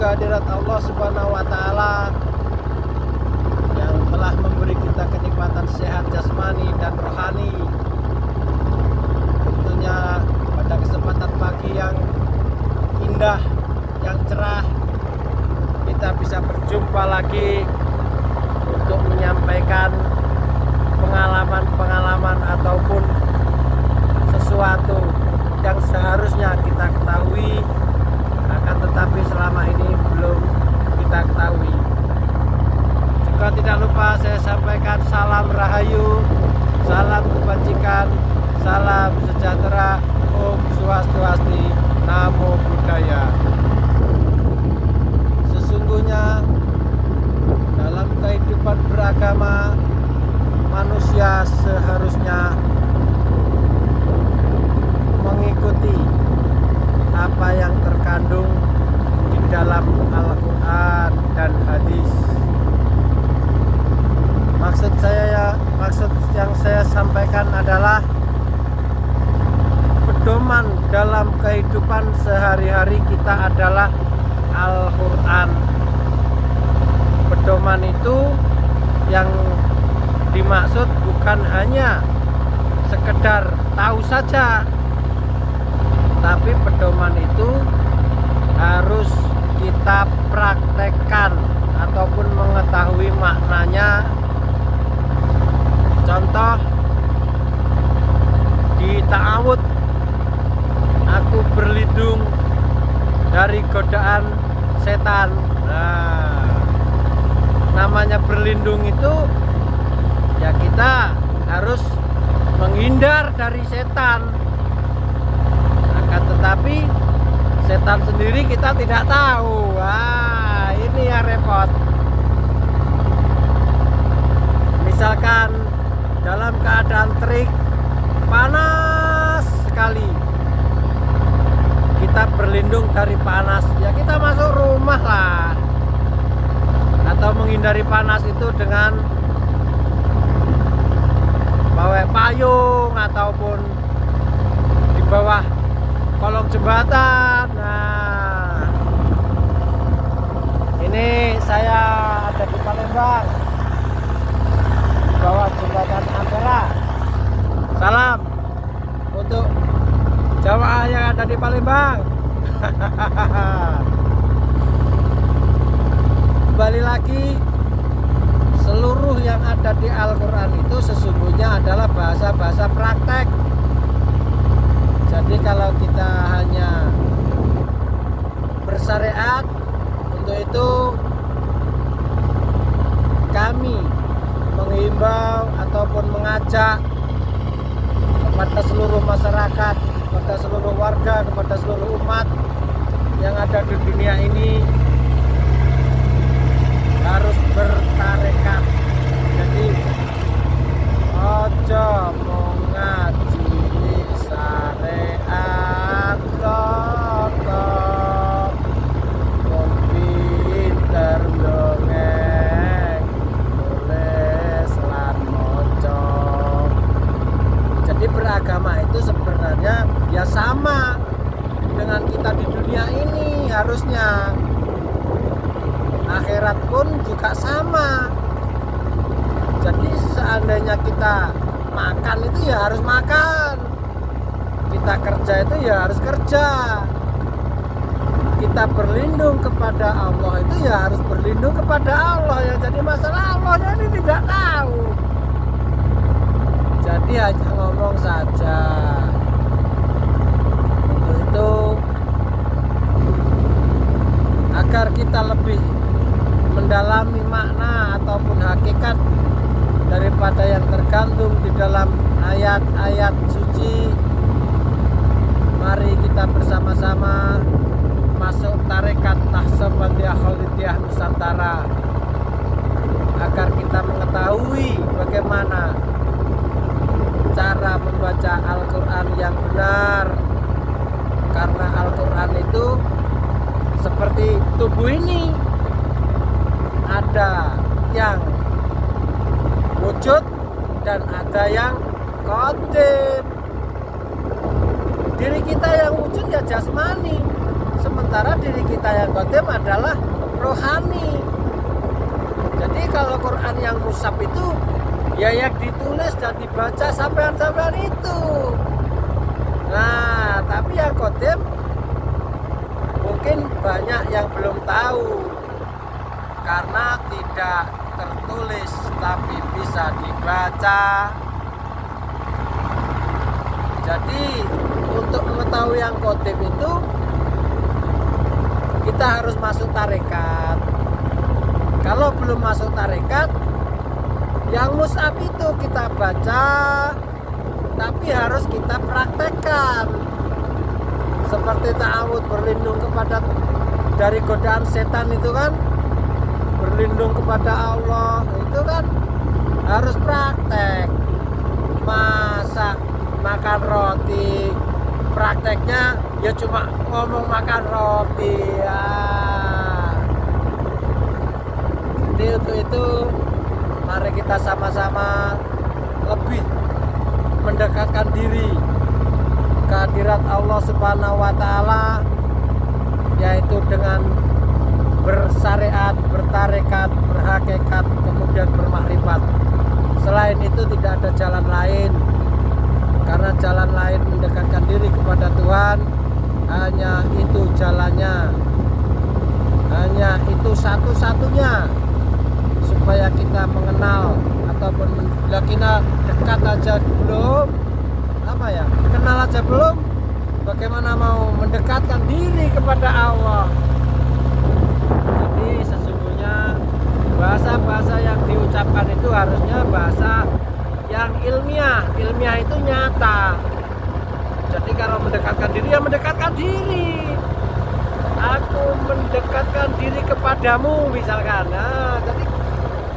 kehadirat Allah Subhanahu wa taala yang telah memberi kita kenikmatan sehat jasmani dan rohani. Tentunya pada kesempatan pagi yang indah, yang cerah, kita bisa berjumpa lagi untuk menyampaikan pengalaman-pengalaman ataupun sesuatu yang seharusnya kita ketahui, akan tetapi selama ini belum kita ketahui. Juga tidak lupa saya sampaikan salam rahayu, salam kebajikan, salam sejahtera, Om Swastiastu, Namo Buddhaya. Sesungguhnya dalam kehidupan beragama, manusia seharusnya mengikuti apa yang terkandung di dalam Al-Quran dan hadis. Maksud yang saya sampaikan adalah pedoman dalam kehidupan sehari-hari kita adalah Al-Quran. Pedoman itu yang dimaksud bukan hanya sekedar tahu saja, tapi pedoman itu harus kita praktekkan ataupun mengetahui maknanya. Contoh di ta'awud, aku berlindung dari godaan setan. Nah, namanya berlindung itu ya kita harus menghindar dari setan. Akan tetapi setan sendiri kita tidak tahu. Wah, ini yang repot. Misalkan dalam keadaan terik, panas sekali, kita berlindung dari panas, ya kita masuk rumah lah. Atau menghindari panas itu dengan bawa payung ataupun di bawah kolong jembatan. Nah, ini saya ada di Palembang, di bawah jembatan Ampera. Salam untuk jamaah yang ada di Palembang. Kembali lagi, seluruh yang ada di Al-Quran itu sesungguhnya adalah bahasa-bahasa praktek. Jadi kalau kita hanya bersyariat, untuk itu kami menghimbau ataupun mengajak kepada seluruh masyarakat, kepada seluruh warga, kepada seluruh umat yang ada di dunia ini harus bertarekat. Jadi ojo mau ngaji syariat dokter pinter dongeng tulis lan moco. Jadi beragama itu sebenarnya ya sama dengan kita di dunia ini harusnya. Akhirat pun juga sama. Jadi seandainya kita makan itu ya harus makan, kita kerja itu ya harus kerja, kita berlindung kepada Allah itu ya harus berlindung kepada Allah. Ya jadi masalah Allahnya ini tidak tahu, jadi hanya ngomong saja. Untuk itu agar kita lebih mendalami makna ataupun hakikat daripada yang tergantung di dalam ayat-ayat suci, mari kita bersama-sama masuk tarekat Naqsabandiyah Khalidiyah Nusantara agar kita mengetahui bagaimana cara membaca Al-Quran yang benar. Karena Al-Quran itu seperti tubuh ini, ada yang wujud dan ada yang qadim. Diri kita yang wujud ya jasmani, sementara sementara diri kita yang khotim adalah rohani. Jadi kalau Quran yang mushaf itu ya yang ditulis dan dibaca sampean-sampean itu. Nah, tapi yang khotim mungkin banyak yang belum tahu karena tidak tertulis tapi bisa dibaca. Jadi untuk mengetahui yang khotim itu kita harus masuk tarekat. Kalau belum masuk tarekat, yang mushaf itu kita baca tapi harus kita praktekkan. Seperti ta'awud, berlindung kepada dari godaan setan itu kan, berlindung kepada Allah itu kan harus praktek. Masa makan roti prakteknya ya cuma ngomong makan roti ya. Jadi untuk itu mari kita sama-sama lebih mendekatkan diri kehadirat Allah Subhanahu wa taala, yaitu dengan bersyariat, bertarekat, berhakikat, kemudian bermakrifat. Selain itu tidak ada jalan lain, karena jalan lain mendekatkan diri kepada Tuhan hanya itu jalannya, hanya itu satu-satunya supaya kita mengenal ataupun bila kita dekat aja belum, apa ya, kenal aja belum, bagaimana mau mendekatkan diri kepada Allah. Jadi sesungguhnya bahasa-bahasa yang diucapkan itu harusnya bahasa yang ilmiah. Ilmiah itu nyata. Jadi kalau mendekatkan diri ya mendekatkan diri. Aku mendekatkan diri kepadamu misalkan. Nah, jadi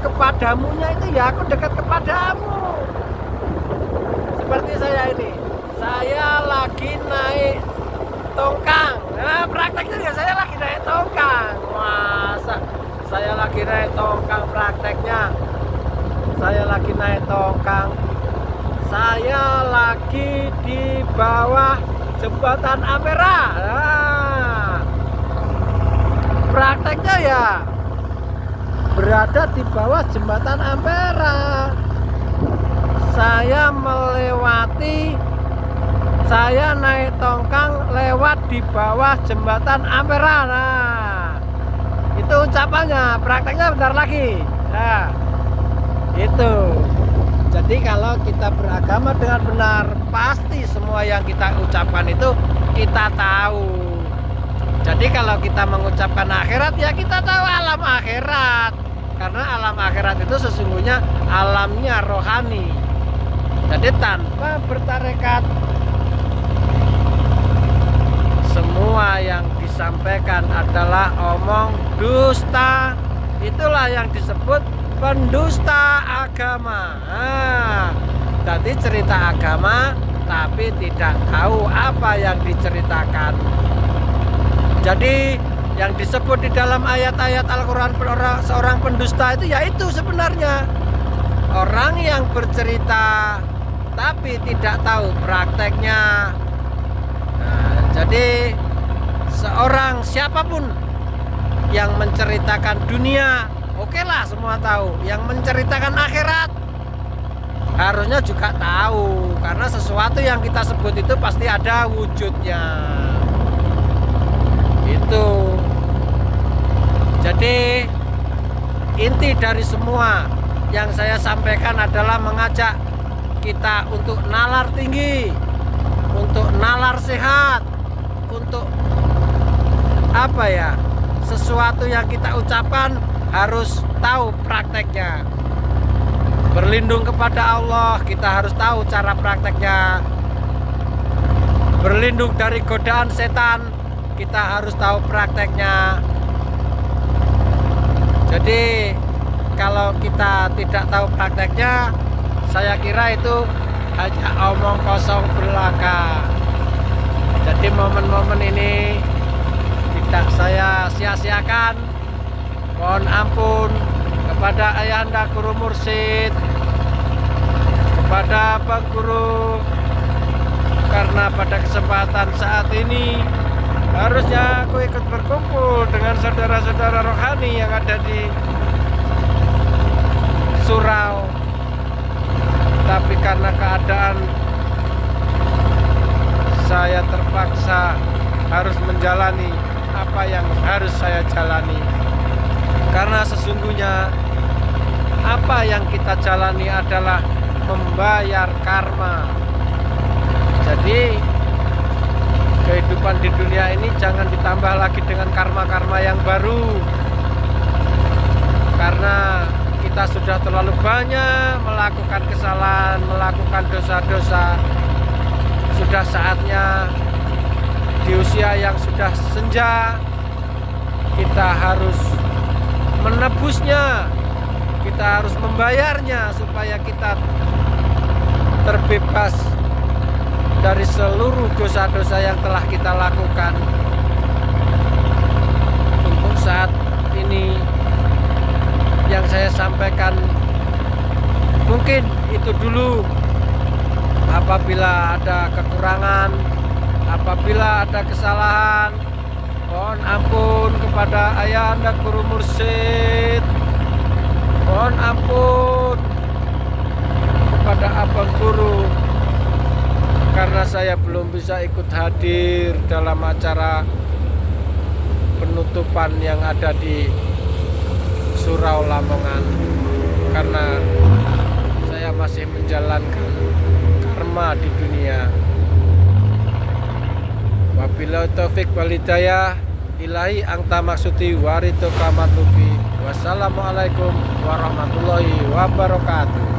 kepadamunya itu ya aku dekat kepadamu. Seperti saya ini, saya lagi naik tongkang. Nah, prakteknya ya saya lagi naik tongkang. Masa saya lagi naik tongkang, prakteknya saya lagi naik tongkang, saya lagi di bawah jembatan Ampera. Nah, prakteknya ya berada di bawah jembatan Ampera. Saya melewati, saya naik tongkang lewat di bawah jembatan Ampera. Nah, itu ucapannya, prakteknya bentar lagi. Nah, itu. Jadi kalau kita beragama dengan benar, pasti semua yang kita ucapkan itu kita tahu. Jadi kalau kita mengucapkan akhirat, ya kita tahu alam akhirat. Karena alam akhirat itu sesungguhnya alamnya rohani. Jadi tanpa bertarekat, semua yang disampaikan adalah omong dusta. Itulah yang disebut pendusta agama. Nah, tadi cerita agama tapi tidak tahu apa yang diceritakan. Jadi yang disebut di dalam ayat-ayat Al-Quran seorang pendusta itu yaitu sebenarnya orang yang bercerita tapi tidak tahu prakteknya. Nah, jadi seorang siapapun yang menceritakan dunia, oke lah semua tahu. Yang menceritakan akhirat harusnya juga tahu, karena sesuatu yang kita sebut itu pasti ada wujudnya. Itu. Jadi inti dari semua yang saya sampaikan adalah mengajak kita untuk nalar tinggi, untuk nalar sehat, untuk apa ya, sesuatu yang kita ucapkan harus tahu prakteknya. Berlindung kepada Allah, kita harus tahu cara prakteknya. Berlindung dari godaan setan, kita harus tahu prakteknya. Jadi kalau kita tidak tahu prakteknya, saya kira itu hanya omong kosong belaka. Jadi momen-momen ini tidak saya sia-siakan. Mohon ampun kepada Ayahanda Guru Mursyid, kepada Pak Guru, karena pada kesempatan saat ini Harusnya aku ikut berkumpul dengan saudara-saudara rohani yang ada di surau, tapi karena keadaan saya terpaksa harus menjalani apa yang harus saya jalani. Karena sesungguhnya apa yang kita jalani adalah membayar karma. Jadi kehidupan di dunia ini jangan ditambah lagi dengan karma-karma yang baru, karena kita sudah terlalu banyak melakukan kesalahan, melakukan dosa-dosa. Sudah saatnya di usia yang sudah senja kita harus menebusnya, kita harus membayarnya supaya kita terbebas dari seluruh dosa-dosa yang telah kita lakukan. Untuk saat ini yang saya sampaikan mungkin itu dulu. Apabila ada kekurangan, apabila ada kesalahan, mohon ampun kepada Ayahanda Guru Mursyid, mohon ampun kepada Abang Guru, karena saya belum bisa ikut hadir dalam acara penutupan yang ada di Surau Lamongan, karena saya masih menjalankan karma di dunia. Wabillahi taufik wal hidayah, ilahi angta maksudi warito kamatlubi. Wassalamualaikum warahmatullahi wabarakatuh.